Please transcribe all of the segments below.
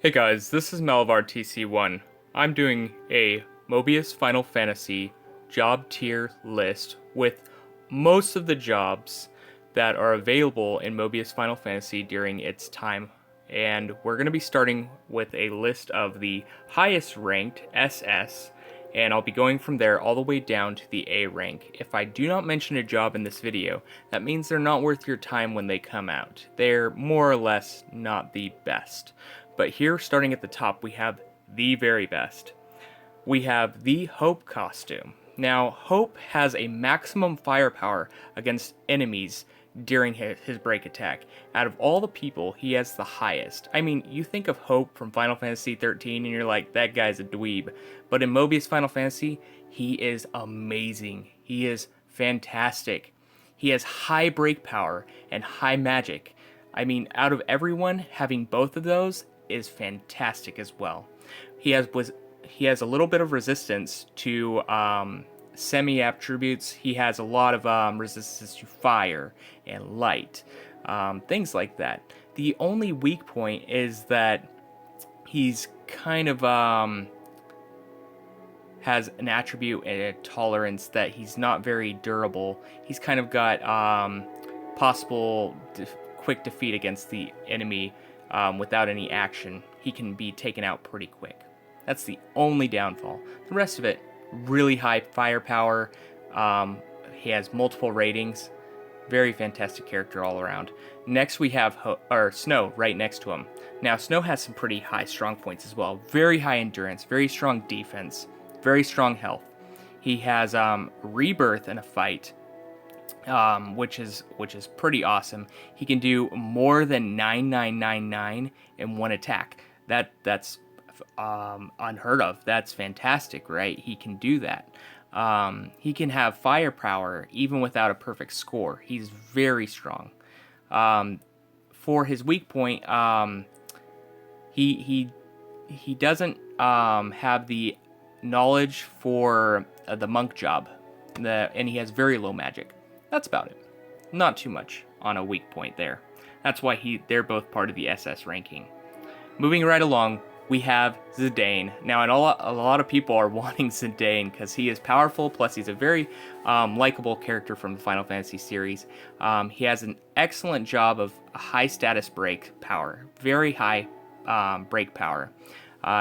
Hey guys, this is Malabar TC1. I'm doing a Mobius Final Fantasy job tier list with most of the jobs that are available in Mobius Final Fantasy during its time. And we're going to be starting with a list of the highest ranked SS, and I'll be going from there all the way down to the A rank. If I do not mention a job in this video, that means they're not worth your time when they come out. They're more or less not the best. But here, starting at the top, we have the very best. We have the Hope Costume. Now, Hope has a maximum firepower against enemies during his break attack. Out of all the people, he has the highest. I mean, you think of Hope from Final Fantasy 13 and you're like, that guy's a dweeb. But in Mobius Final Fantasy, he is amazing. He is fantastic. He has high break power and high magic. I mean, out of everyone, having both of those is fantastic as well. He has a little bit of resistance to semi attributes. He has a lot of resistance to fire and light, things like that. The only weak point is that he's kind of has an attribute and a tolerance that he's not very durable. He's kind of got possible quick defeat against the enemy. Without any action, he can be taken out pretty quick. That's the only downfall. The rest of it, really high firepower. He has multiple ratings. Very fantastic character all around. Next we have Snow right next to him. Now Snow has some pretty high strong points as well. Very high endurance, very strong defense, very strong health. He has rebirth in a fight. Which is pretty awesome. He can do more than 9999 in one attack. That's unheard of. That's fantastic, right? He can do that. He can have firepower even without a perfect score. He's very strong. For his weak point, he doesn't have the knowledge for the monk job, and he has very low magic. That's about it. Not too much on a weak point there. That's why they're both part of the SS ranking. Moving right along, we have Zidane. Now, a lot of people are wanting Zidane because he is powerful, plus he's a very likable character from the Final Fantasy series. He has an excellent job of high status break power, very high break power.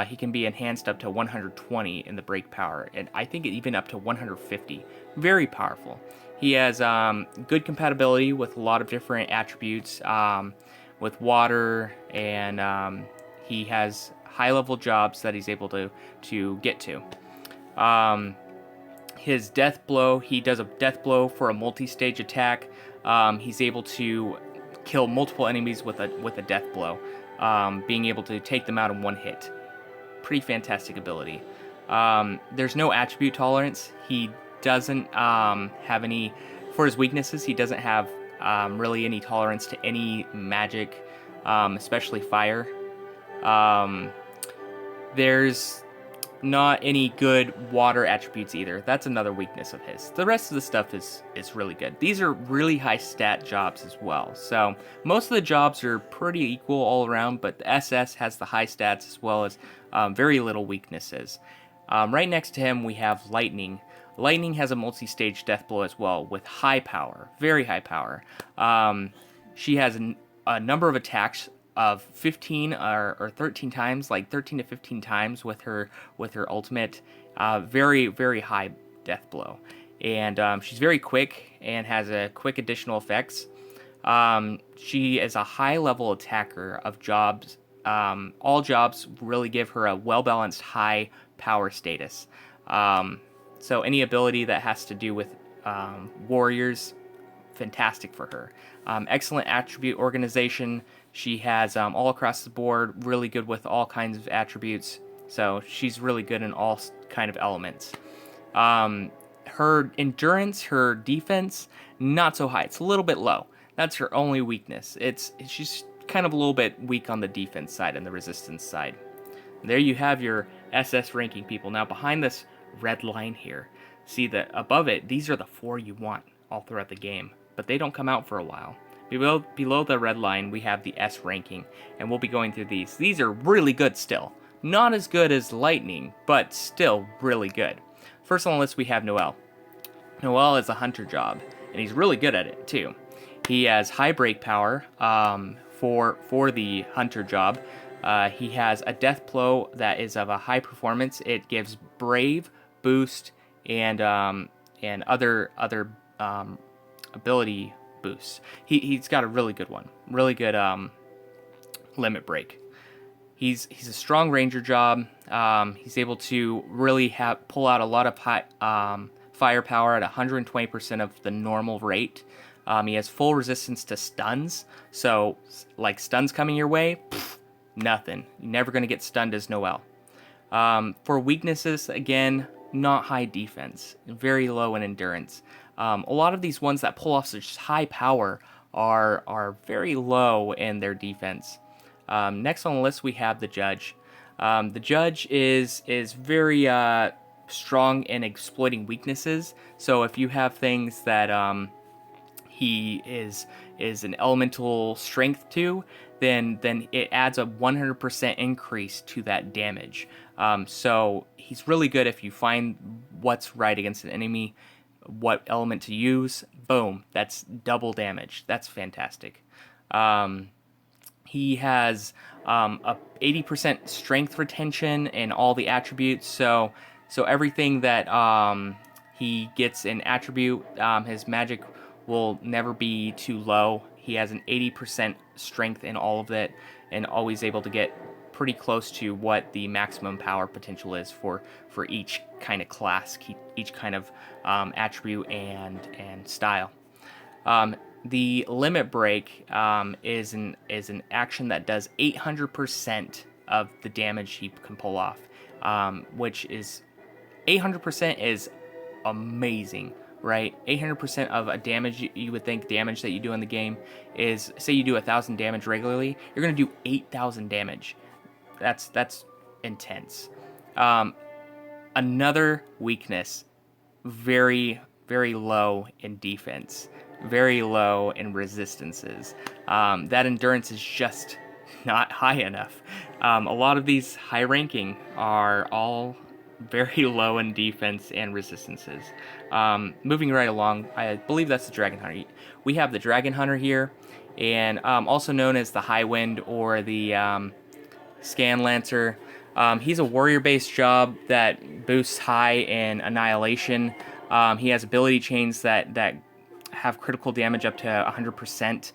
He can be enhanced up to 120 in the break power, and I think even up to 150. Very powerful. He has good compatibility with a lot of different attributes, with water, and he has high-level jobs that he's able to get to. His death blow, he does a death blow for a multi-stage attack. He's able to kill multiple enemies with a death blow, being able to take them out in one hit. Pretty fantastic ability. There's no attribute tolerance. He doesn't have any, for his weaknesses, he doesn't have really any tolerance to any magic, especially fire. There's not any good water attributes either. That's another weakness of his. The rest of the stuff is really good. These are really high stat jobs as well. So most of the jobs are pretty equal all around, but the SS has the high stats as well as very little weaknesses. Right next to him we have Lightning. Lightning has a multi-stage death blow as well with high power, very high power. She has a number of attacks of 15 or 13 times, like 13 to 15 times with her ultimate. Very, very high death blow. And she's very quick and has a quick additional effects. She is a high-level attacker of jobs. All jobs really give her a well-balanced high power status. So any ability that has to do with warriors, fantastic for her. Excellent attribute organization. She has all across the board, really good with all kinds of attributes. So she's really good in all kind of elements. Her endurance, her defense, not so high. It's a little bit low. That's her only weakness. She's kind of a little bit weak on the defense side and the resistance side. There you have your SS ranking, people. Now behind this red line here, see that above it, these are the 4 you want all throughout the game, but they don't come out for a while. Below the red line, we have the S ranking, and we'll be going through these. These are really good still. Not as good as Lightning, but still really good. First on the list, we have Noel. Noel is a hunter job, and he's really good at it too. He has high break power for the hunter job. He has a death blow that is of a high performance. It gives brave, boost, and other ability boosts. He's got a really good one, really good limit break. He's a strong ranger job. He's able to really pull out a lot of high firepower at 120% of the normal rate. He has full resistance to stuns, so like stuns coming your way, nothing. You're never going to get stunned as Noel. For weaknesses, again, not high defense, very low in endurance. A lot of these ones that pull off such high power are very low in their defense. Next on the list, we have the Judge. The Judge is very strong in exploiting weaknesses. So if you have things that he is an elemental strength to, then it adds a 100% increase to that damage. So he's really good if you find what's right against an enemy, what element to use. Boom, that's double damage. That's fantastic. He has a 80% strength retention in all the attributes. So everything that he gets in attribute, his magic will never be too low. He has an 80% strength in all of it, and always able to get pretty close to what the maximum power potential is for each kind of class, each kind of attribute and style. The limit break is an action that does 800% of the damage he can pull off, which is 800% is amazing, right? 800% of a damage, you would think damage that you do in the game is, say you do 1,000 damage regularly, you're gonna do 8,000 damage. That's intense. Another weakness, very, very low in defense, very low in resistances. That endurance is just not high enough. A lot of these high ranking are all very low in defense and resistances. Moving right along, I believe that's the Dragon Hunter. We have the Dragon Hunter here, and also known as the Highwind or the Scan Lancer. He's a warrior-based job that boosts high in Annihilation. He has ability chains that have critical damage up to 100%.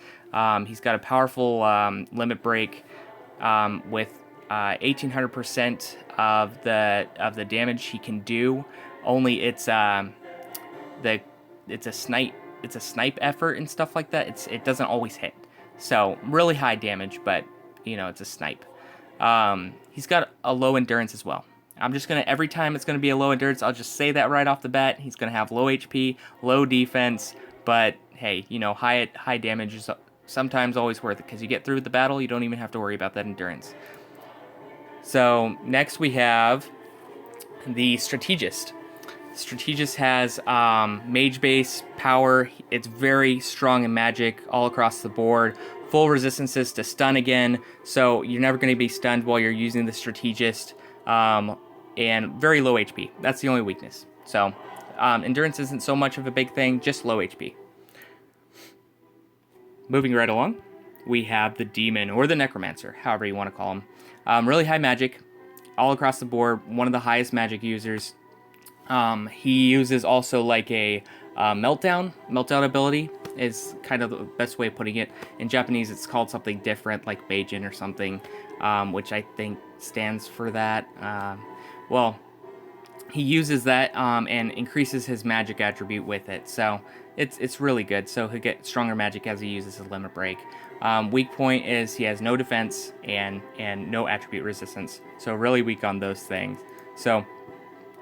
He's got a powerful limit break with 1,800% of the damage he can do. Only it's a snipe effort and stuff like that. It doesn't always hit. So really high damage, but it's a snipe. He's got a low endurance as well. I'm just gonna, every time it's gonna be a low endurance, I'll just say that right off the bat. He's gonna have low HP, low defense, but hey, high damage is sometimes always worth it, because you get through the battle, you don't even have to worry about that endurance. So next we have the Strategist. Strategist has mage base power. It's very strong in magic all across the board. Full resistances to stun again, so you're never going to be stunned while you're using the Strategist. And very low HP. That's the only weakness. So endurance isn't so much of a big thing, just low HP. Moving right along, we have the Demon, or the Necromancer, however you want to call him. Really high magic, all across the board, one of the highest magic users. He uses also like a meltdown ability is kind of the best way of putting it. In Japanese, it's called something different, like Beijin or something, which I think stands for that. Well, he uses that and increases his magic attribute with it, so it's really good. So he'll get stronger magic as he uses his limit break. Weak point is he has no defense and no attribute resistance, so really weak on those things. So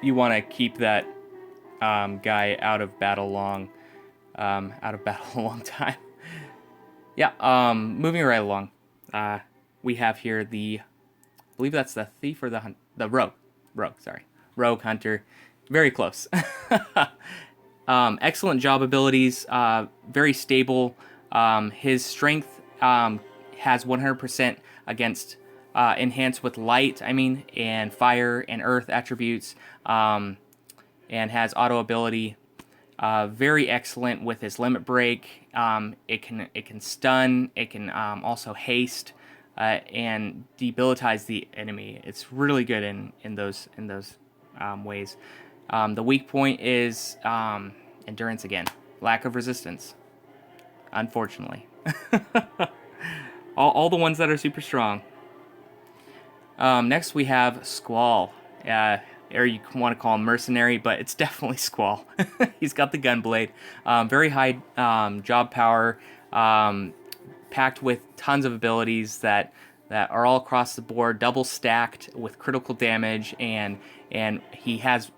you want to keep that guy out of battle a long time. Yeah. Moving right along, we have here I believe that's the thief or the rogue hunter. Very close. Excellent job abilities. Very stable. His strength has 100% against enhanced with light, and fire and earth attributes, and has auto ability. Very excellent with his limit break. It can stun. It can also haste and debilitize the enemy. It's really good in those ways. The weak point is endurance again, lack of resistance. Unfortunately, all the ones that are super strong. Next we have Squall. Or you want to call him Mercenary, but it's definitely Squall. He's got the gunblade. Very high job power, packed with tons of abilities that are all across the board, double stacked with critical damage, and he has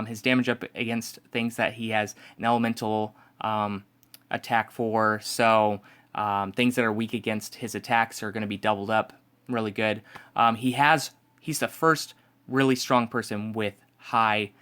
his damage up against things that he has an elemental attack for. So things that are weak against his attacks are going to be doubled up. Really good. He's the first really strong person with high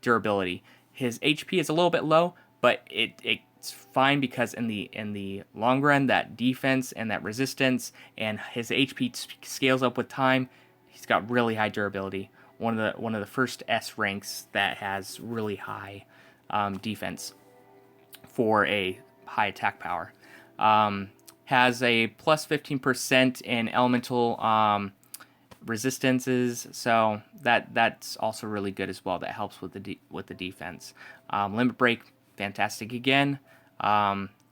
durability. His HP is a little bit low, but it's fine because in the long run, that defense and that resistance and his HP scales up with time. He's got really high durability. One of the first S ranks that has really high defense for a high attack power. Has a plus 15% in elemental resistances, so that's also really good as well. That helps with the defense. Limit break, fantastic again.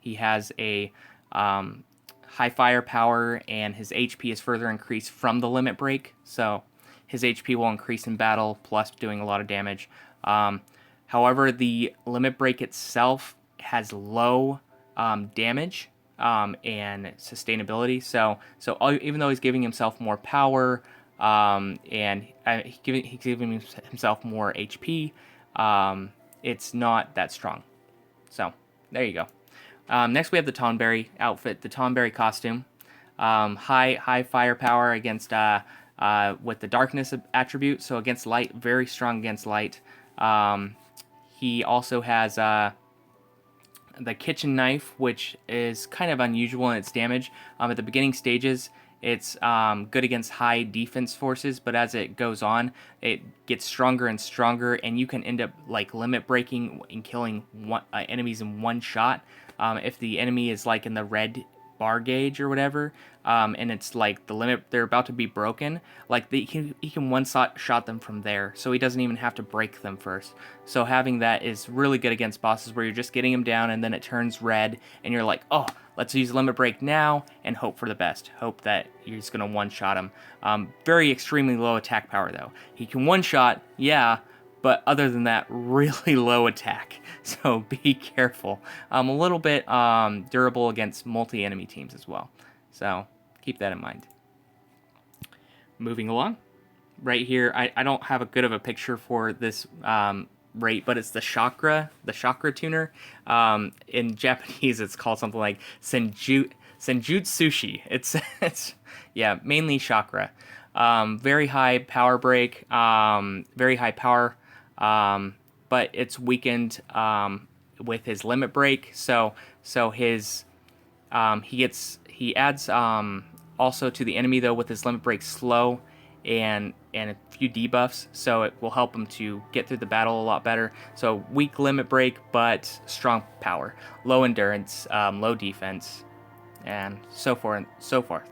He has a high firepower, and his HP is further increased from the limit break, so his HP will increase in battle, plus doing a lot of damage. However, the limit break itself has low damage and sustainability. So even though he's giving himself more power, and he's giving himself more HP, it's not that strong. So there you go. Next we have the Tonberry outfit, the Tonberry costume. High firepower against with the darkness attribute, so against light, very strong against light. He also has the kitchen knife, which is kind of unusual in its damage. At the beginning stages, it's good against high defense forces, but as it goes on, it gets stronger and stronger, and you can end up like limit breaking and killing enemies in one shot. If the enemy is like in the red bar gauge or whatever, and it's like the limit, they're about to be broken, like he can one shot them from there, so he doesn't even have to break them first. So having that is really good against bosses where you're just getting them down and then it turns red and you're like, oh, let's use limit break now and hope for the best. Hope that you're just going to one shot him. Very extremely low attack power though. He can one shot, yeah, but other than that, really low attack. So be careful. A little bit durable against multi-enemy teams as well. So keep that in mind. Moving along. Right here, I don't have a good of a picture for this rate, but it's the chakra tuner. In Japanese, it's called something like Senjutsushi. It's yeah, mainly chakra. Very high power break, very high power, but it's weakened with his limit break. So his he adds also to the enemy though with his limit break slow and a few debuffs, so it will help him to get through the battle a lot better. So weak limit break, but strong power, low endurance, low defense, and so forth and so forth.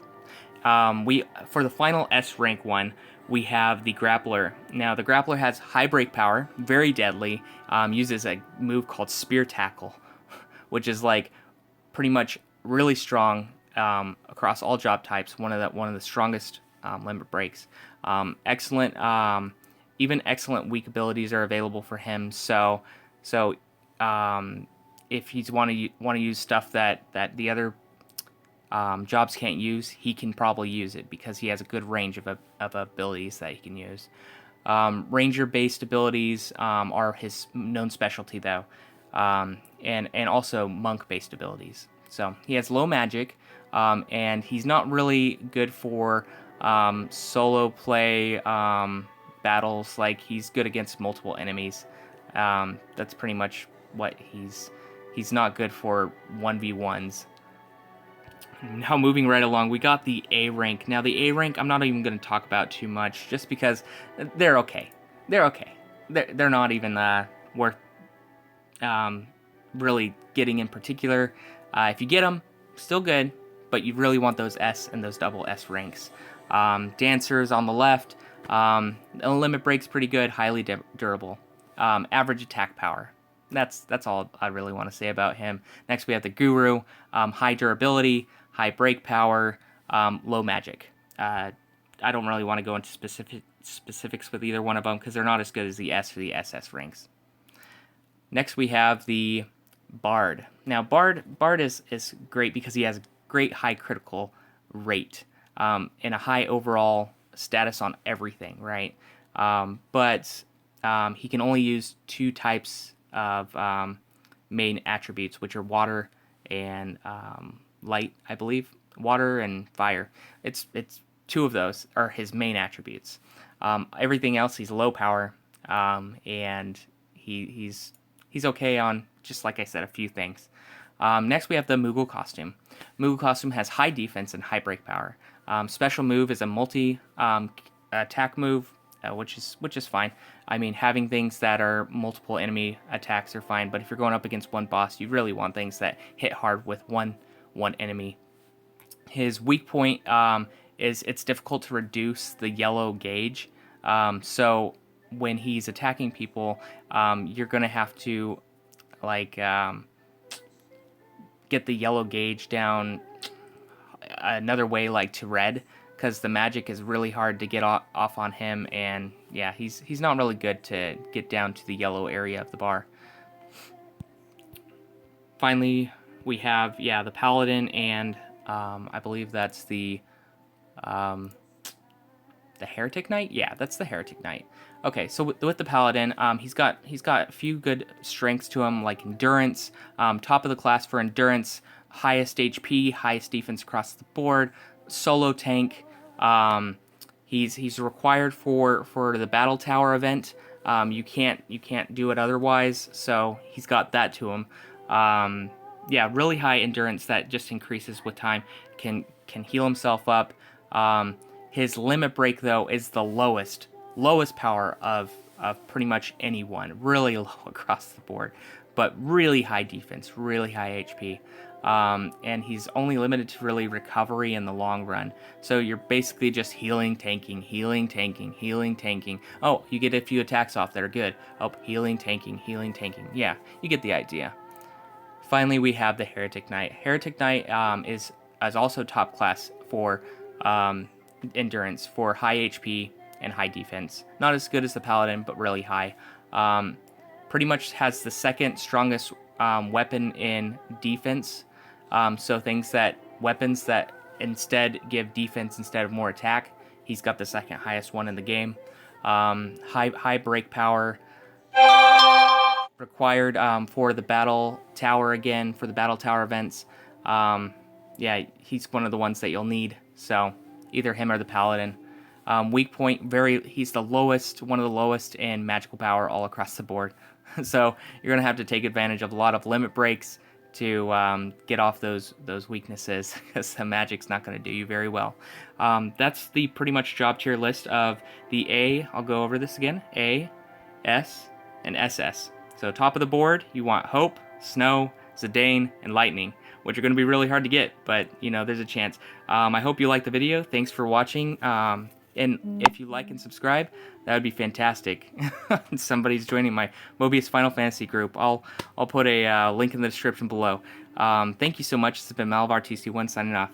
For the final S rank one, we have the Grappler. Now the Grappler has high break power, very deadly, uses a move called Spear Tackle, which is like pretty much really strong across all job types. One of the strongest limit breaks. Excellent, even excellent weak abilities are available for him. So if he's want to use stuff that the other jobs can't use, he can probably use it because he has a good range of abilities that he can use. Ranger-based abilities are his known specialty though, and also monk-based abilities. So he has low magic, and he's not really good for solo play battles. Like he's good against multiple enemies. That's pretty much what he's he's not good for 1v1s. Now moving right along, we got the A rank. Now the A rank, I'm not even going to talk about too much, just because they're okay. They're okay. They're not even worth really getting in particular. If you get them, still good, but you really want those S and those double S ranks. Dancers on the left, the limit break's pretty good, highly durable. Average attack power. That's all I really want to say about him. Next we have the Guru, high durability, high break power, low magic. I don't really want to go into specifics with either one of them because they're not as good as the S or the SS ranks. Next we have the Bard. Now Bard is great because he has great high critical rate and a high overall status on everything, right? But he can only use 2 types of main attributes, which are water and light, I believe. Water and fire. It's 2 of those are his main attributes. Everything else, he's low power, and he's okay on, just like I said, a few things. Next, we have the Mughal Costume. Mughal Costume has high defense and high break power. Special move is a multi attack move, which is fine. I mean, having things that are multiple enemy attacks are fine, but if you're going up against one boss, you really want things that hit hard with one enemy. His weak point is it's difficult to reduce the yellow gauge. So when he's attacking people, you're going to have to get the yellow gauge down another way, like to red, because the magic is really hard to get off on him, and yeah, he's not really good to get down to the yellow area of the bar. Finally, we have the Paladin, and I believe that's the Heretic Knight? Yeah, that's the Heretic Knight. Okay, so with the Paladin, he's got a few good strengths to him, like endurance, top of the class for endurance, highest HP, highest defense across the board, solo tank. He's required for the Battle Tower event. You can't do it otherwise, so he's got that to him. Really high endurance that just increases with time. Can heal himself up. His limit break, though, is the lowest power of pretty much anyone. Really low across the board, but really high defense, really high HP. And he's only limited to really recovery in the long run. So you're basically just healing, tanking, healing, tanking, healing, tanking. Oh, you get a few attacks off that are good. Oh, healing, tanking, healing, tanking. Yeah, you get the idea. Finally, we have the Heretic Knight. Heretic Knight is also top class for endurance, for high HP and high defense. Not as good as the Paladin, but really high. Pretty much has the second strongest weapon in defense. So weapons that instead give defense instead of more attack, he's got the second highest one in the game. High break power. Required for the Battle Tower again, for the Battle Tower events. He's one of the ones that you'll need. So either him or the Paladin. Weak point, he's the lowest, one of the lowest in magical power all across the board. So you're gonna have to take advantage of a lot of limit breaks to get off those weaknesses, because the magic's not gonna do you very well. That's the pretty much job tier list of the A. I'll go over this again. A, S, and SS. So top of the board, you want Hope, Snow, Zidane, and Lightning, which are going to be really hard to get, but, there's a chance. I hope you liked the video. Thanks for watching. And if you like and subscribe, that would be fantastic. Somebody's joining my Mobius Final Fantasy group. I'll put a link in the description below. Thank you so much. This has been Malabar TC1 signing off.